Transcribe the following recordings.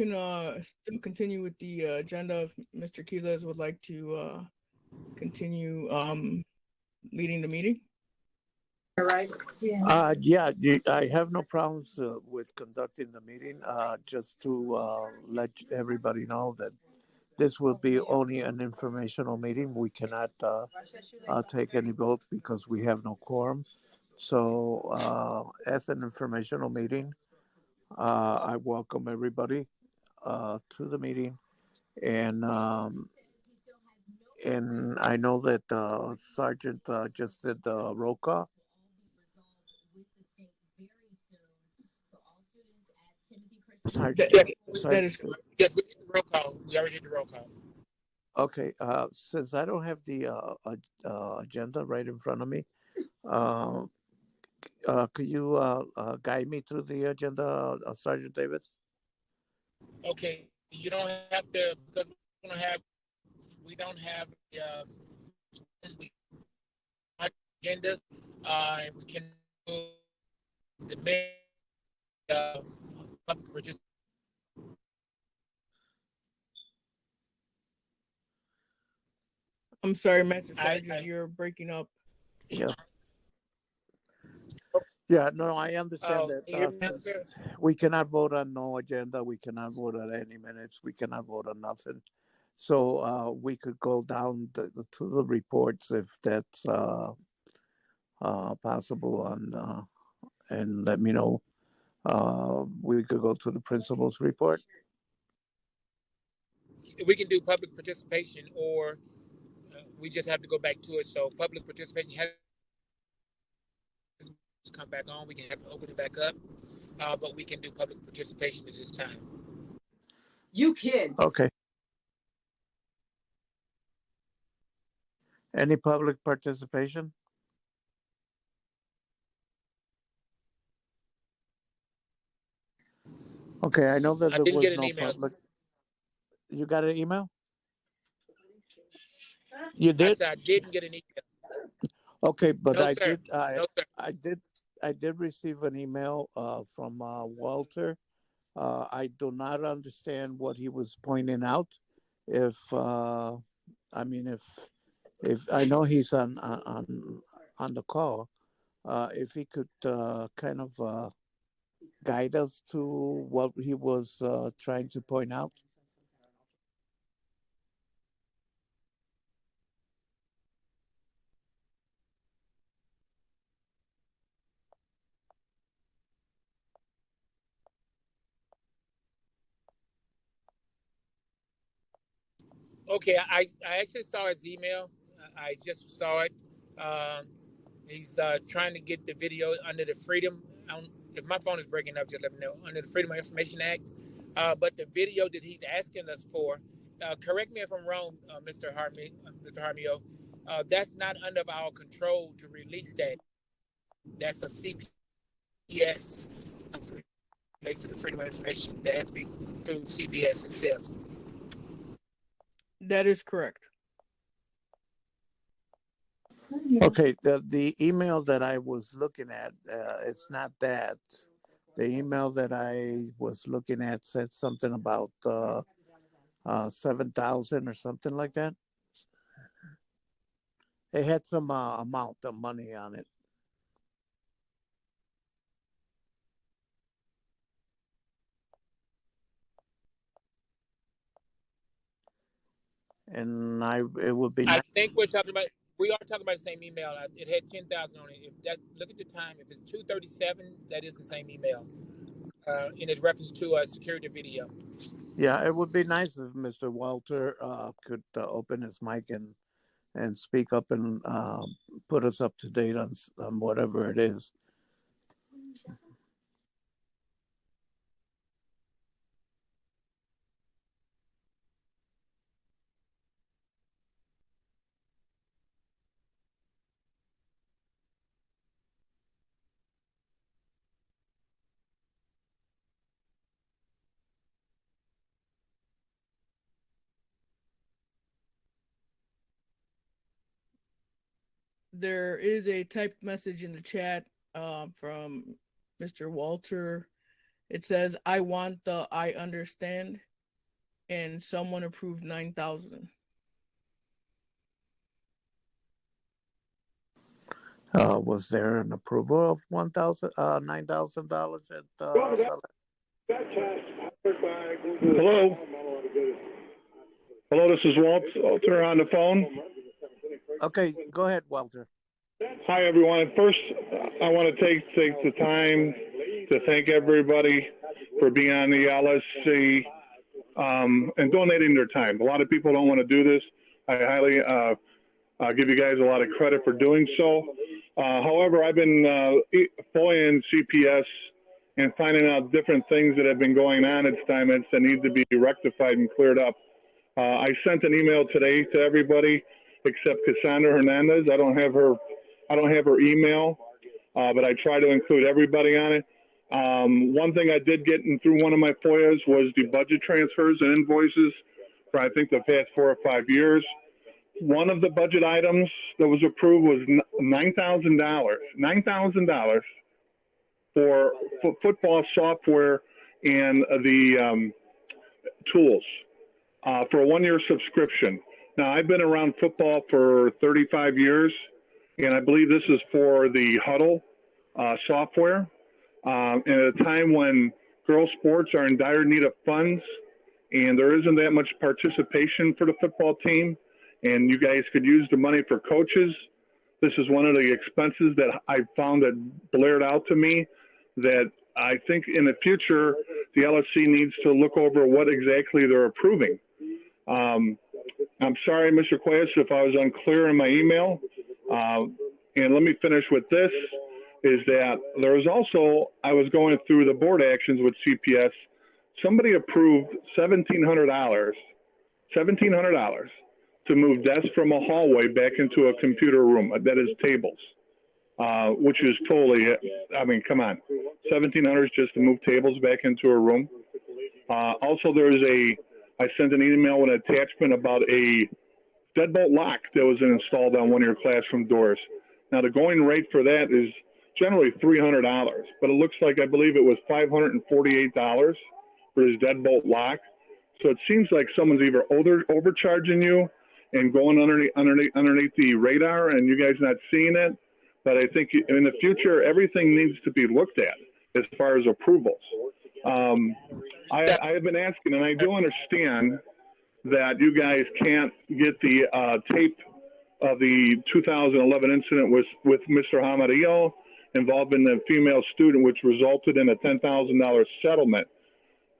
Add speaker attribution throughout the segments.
Speaker 1: Can still continue with the agenda if Mr. Quiles would like to continue leading the meeting.
Speaker 2: Right.
Speaker 3: Yeah, I have no problems with conducting the meeting. Just to let everybody know that this will be only an informational meeting. We cannot take any votes because we have no quorum. So, as an informational meeting, I welcome everybody to the meeting, and I know that Sergeant just did the roll call. Sergeant,
Speaker 1: That, that
Speaker 3: Sergeant.
Speaker 1: is correct.
Speaker 4: Yes, we did the roll call. We already did the roll call.
Speaker 3: Okay, since I don't have the agenda right in front of me, uh, could you guide me through the agenda, Sergeant Davis?
Speaker 4: Okay, you don't have to because we don't have the we agenda. We can do the uh, public.
Speaker 1: I'm sorry, Master
Speaker 4: I,
Speaker 1: Sergeant,
Speaker 4: I
Speaker 1: you're breaking up.
Speaker 3: Yeah. Yeah, no, I understand
Speaker 4: can
Speaker 3: that
Speaker 4: you hear me now, sir?
Speaker 3: since we cannot vote on no agenda, we cannot vote on any minutes, we cannot vote on nothing. So we could go down to the reports if that's possible, and let me know. We could go to the principal's report.
Speaker 4: We can do public participation, or we just have to go back to it. So public participation has come back on. We can have to open it back up, but we can do public participation at this time.
Speaker 2: You kids.
Speaker 3: Okay. Any public participation? Okay, I know that
Speaker 4: I
Speaker 3: there
Speaker 4: didn't get
Speaker 3: was
Speaker 4: an
Speaker 3: no
Speaker 4: email.
Speaker 3: public. You got an email? You
Speaker 4: I
Speaker 3: did?
Speaker 4: said I didn't get an email.
Speaker 3: Okay, but
Speaker 4: No,
Speaker 3: I
Speaker 4: sir.
Speaker 3: did.
Speaker 4: No, sir.
Speaker 3: I did receive an email from Walter. I do not understand what he was pointing out. If I mean, if I know he's on the call, if he could kind of guide us to what he was trying to point out.
Speaker 4: Okay, I actually saw his email. I just saw it. Um, he's trying to get the video under the Freedom. If my phone is breaking up, just let me know. Under the Freedom of Information Act. But the video that he's asking us for, correct me if I'm wrong, Mr. Jaramillo, that's not under our control to release that. That's a CPS relates to the Freedom of Information that has to be through CPS itself.
Speaker 1: That is correct.
Speaker 3: Okay, the email that I was looking at, it's not that. The email that I was looking at said something about 7,000 or something like that. It had some amount of money on it. And it would be
Speaker 4: I
Speaker 3: nice.
Speaker 4: think we are talking about the same email. It had 10,000 on it. If that look at the time, if it's 2:37, that is the same email. In its reference to a security video.
Speaker 3: Yeah, it would be nice if Mr. Walter could open his mic and speak up and put us up to date on whatever it is.
Speaker 1: There is a typed message in the chat from Mr. Walter, It says, I want the I understand, and someone approved 9,000.
Speaker 3: Was there an approval of $9,000 at
Speaker 5: Hello. Hello, this is Walter on the phone.
Speaker 3: Okay, go ahead, Walter.
Speaker 5: Hi, everyone. First, I want to take the time to thank everybody for being on the LSC and donating their time. A lot of people don't want to do this. I highly give you guys a lot of credit for doing so. However, I've been following CPS and finding out different things that have been going on at Steinmetz that need to be rectified and cleared up. I sent an email today to everybody except Cassandra Hernandez. I don't have her email, but I try to include everybody on it. One thing I did get in through one of my FOIAs was the budget transfers and invoices for I think the past 4 or 5 years. One of the budget items that was approved was $9,000 for football software and the tools for a 1-year subscription. Now, I've been around football for 35 years, and I believe this is for the Huddle software. And at a time when girls' sports are in dire need of funds and there isn't that much participation for the football team, and you guys could use the money for coaches, this is one of the expenses that I found that blared out to me that I think in the future, the LSC needs to look over what exactly they're approving. I'm sorry, Mr. Quiles, if I was unclear in my email. And let me finish with this, is that there was also, I was going through the board actions with CPS. Somebody approved $1,700 to move desks from a hallway back into a computer room, that is tables, which is totally, I mean, come on, $1,700 just to move tables back into a room. Also, I sent an email with an attachment about a deadbolt lock that was installed on one of your classroom doors. Now, the going rate for that is generally $300, but it looks like I believe it was $548 for his deadbolt lock. So it seems like someone's either overcharging you and going underneath the radar, and you guys not seeing it. But I think in the future, everything needs to be looked at as far as approvals. I have been asking, and I do understand that you guys can't get the tape of the 2011 incident with Mr. Jaramillo involved in the female student, which resulted in a $10,000 settlement.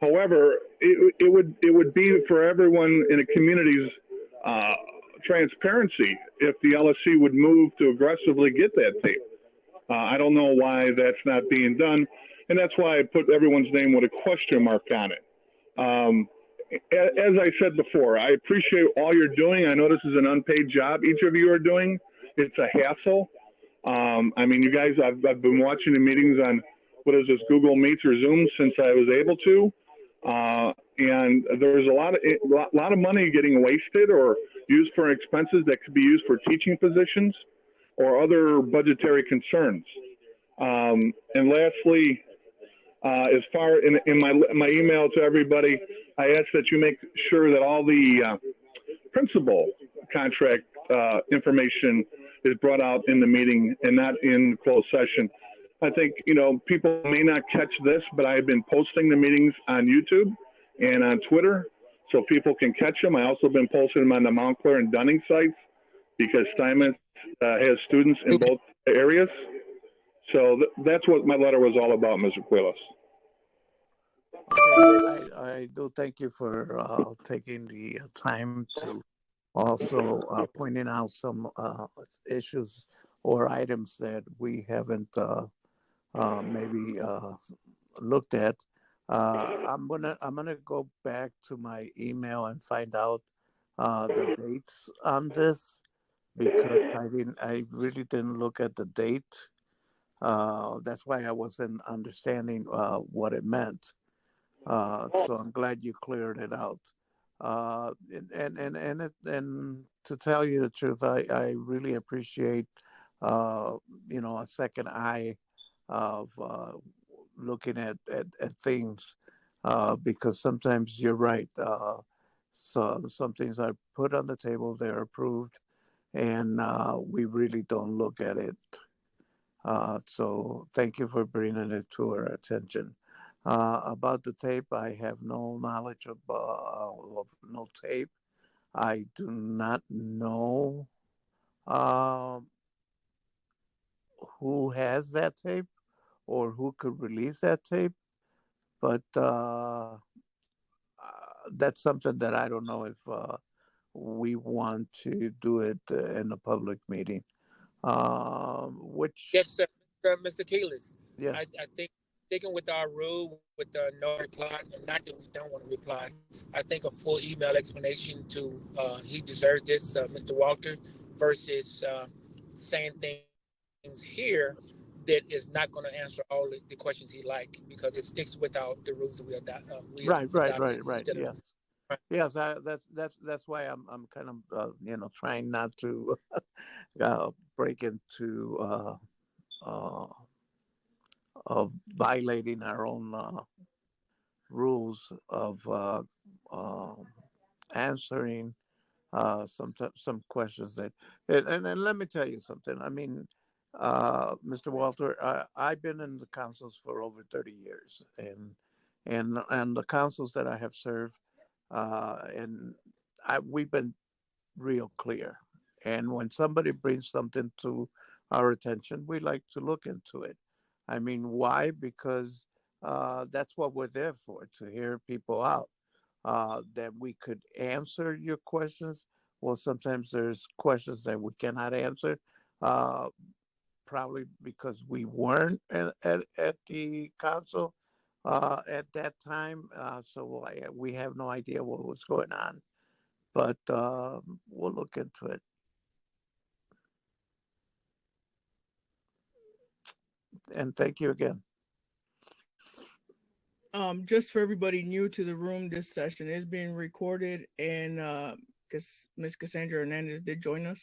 Speaker 5: However, it would be for everyone in the community's transparency if the LSC would move to aggressively get that tape. I don't know why that's not being done, and that's why I put everyone's name with a question mark on it. As I said before, I appreciate all you're doing. I know this is an unpaid job each of you are doing. It's a hassle. I mean, you guys, I've been watching the meetings on, what is this, Google Meets or Zoom since I was able to. And there's a lot of money getting wasted or used for expenses that could be used for teaching positions or other budgetary concerns. And lastly, as far in my email to everybody, I ask that you make sure that all the principal contract information is brought out in the meeting and not in closed session. I think, people may not catch this, but I've been posting the meetings on YouTube and on Twitter so people can catch them. I also been posting them on the Montclair and Dunning sites because Steinmetz has students in both areas. So that's what my letter was all about, Mr. Quiles.
Speaker 3: Okay, I do thank you for taking the time to also pointing out some issues or items that we haven't maybe looked at. I'm gonna go back to my email and find out the dates on this because I really didn't look at the date. That's why I wasn't understanding what it meant. So I'm glad you cleared it out. And to tell you the truth, I really appreciate a second eye of looking at things, because sometimes you're right. So some things are put on the table, they're approved, and we really don't look at it. So thank you for bringing it to our attention. About the tape, I have no knowledge of no tape. I do not know who has that tape or who could release that tape, but that's something that I don't know if we want to do it in a public meeting. Which
Speaker 4: Yes, sir. Mr. Quiles.
Speaker 3: yes,
Speaker 4: I think sticking with our rule with the no reply, and not that we don't want to reply. I think a full email explanation to he deserved this, Mr. Walter, versus saying things here that is not going to answer all the questions he like because it sticks without the rules that we
Speaker 3: right,
Speaker 4: adopted instead of.
Speaker 3: yes. Yes, that's why I'm kind of trying not to break into violating our own rules of answering some questions that and let me tell you something. I mean, Mr. Walter, I've been in the councils for over 30 years, and the councils that I have served, and we've been real clear. And when somebody brings something to our attention, we like to look into it. I mean, why? Because that's what we're there for, to hear people out. That we could answer your questions. Well, sometimes there's questions that we cannot answer, uh, probably because we weren't at the council at that time. So we have no idea what was going on, but we'll look into it. And thank you again.
Speaker 1: Just for everybody new to the room, this session is being recorded, and Miss Cassandra Hernandez did join us.